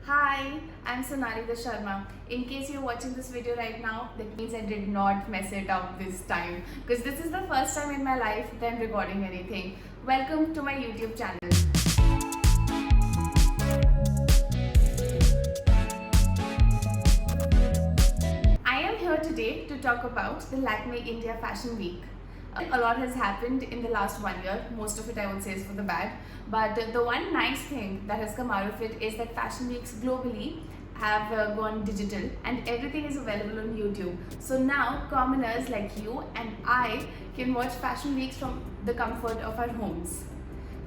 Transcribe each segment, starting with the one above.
Hi, I'm Sonalika Sharma. In case you're watching this video right now, that means I did not mess it up this time because this is the first time in my life that I'm recording anything. Welcome to my YouTube channel. I am here today to talk about the Lakme India Fashion Week. A lot has happened in the last 1 year. Most of it I would say is for the bad. But the one nice thing that has come out of it is that fashion weeks globally have gone digital and everything is available on YouTube. So now commoners like you and I can watch fashion weeks from the comfort of our homes.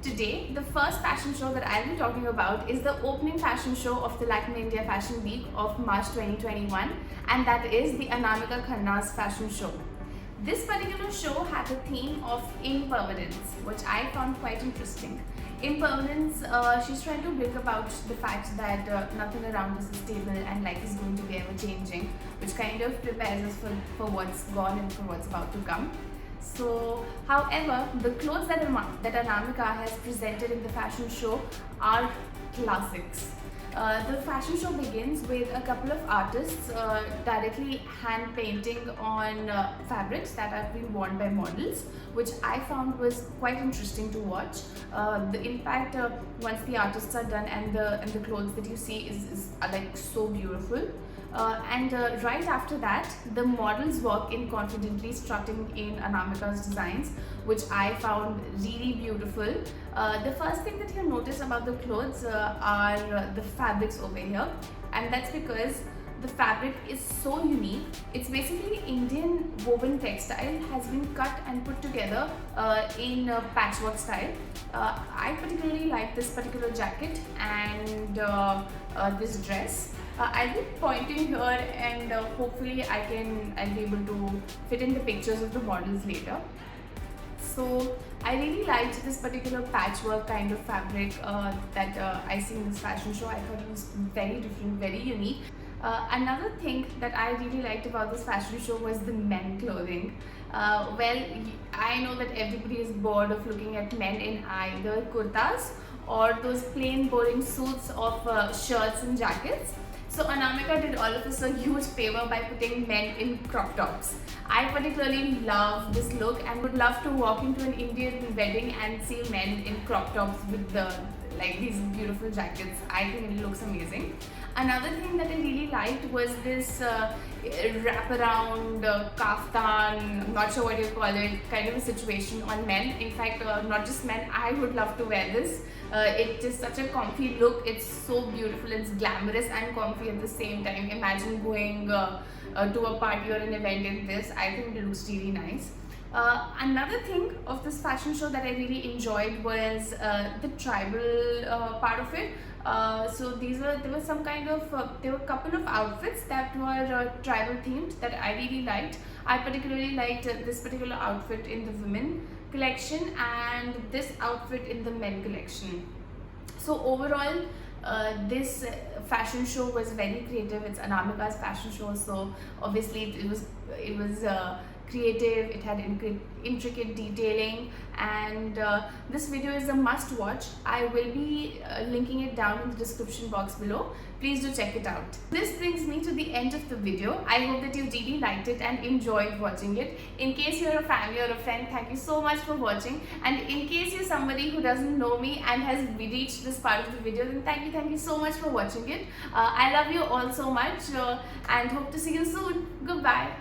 Today, the first fashion show that I'll be talking about is the opening fashion show of the Lakme India Fashion Week of March 2021, and that is the Anamika Khanna's fashion show. This particular show had a theme of impermanence, which I found quite interesting. Impermanence, she's trying to bring about the fact that nothing around us is stable and life is going to be ever changing, which kind of prepares us for what's gone and for what's about to come. So, however, the clothes that Anamika has presented in the fashion show are classics. The fashion show begins with a couple of artists directly hand painting on fabrics that have been worn by models, which I found was quite interesting to watch. The impact once the artists are done and the clothes that you see is like so beautiful. Right after that, the models walk in confidently, strutting in Anamika's designs, which I found really beautiful. The first thing that you'll notice about the clothes are the fabrics over here, and that's because the fabric is so unique. It's basically Indian woven textile has been cut and put together in patchwork style. I particularly like this particular jacket and this dress. I'll be pointing here and hopefully I'll be able to fit in the pictures of the models later. So I really liked this particular patchwork kind of fabric that I see in this fashion show. I thought it was very different, very unique. Another thing that I really liked about this fashion show was the men clothing. I know that everybody is bored of looking at men in either kurtas or those plain boring suits of shirts and jackets. So Anamika did all of us a huge favor by putting men in crop tops. I particularly love this look and would love to walk into an Indian wedding and see men in crop tops with these beautiful jackets. I think it looks amazing. Another thing that I really liked was this wraparound kaftan, I'm not sure what you call it, kind of a situation on men. In fact, not just men, I would love to wear this. It's just such a comfy look. It's so beautiful, it's glamorous and comfy at the same time. Imagine going to a party or an event in this. I think it looks really nice. Another thing of this fashion show that I really enjoyed was the tribal part of it. There were a couple of outfits that were tribal themed that I really liked. I particularly liked this particular outfit in the women collection and this outfit in the men collection. So overall, this fashion show was very creative. It's Anamika's fashion show, so obviously it was creative. It had intricate detailing, and this video is a must watch. I will be linking it down in the description box below. Please do check it out. This brings me to the end of the video. I hope that you really liked it and enjoyed watching it. In case you're a family or a friend, thank you so much for watching. And in case you're somebody who doesn't know me and has reached this part of the video, then thank you so much for watching it. I love you all so much and hope to see you soon. Goodbye.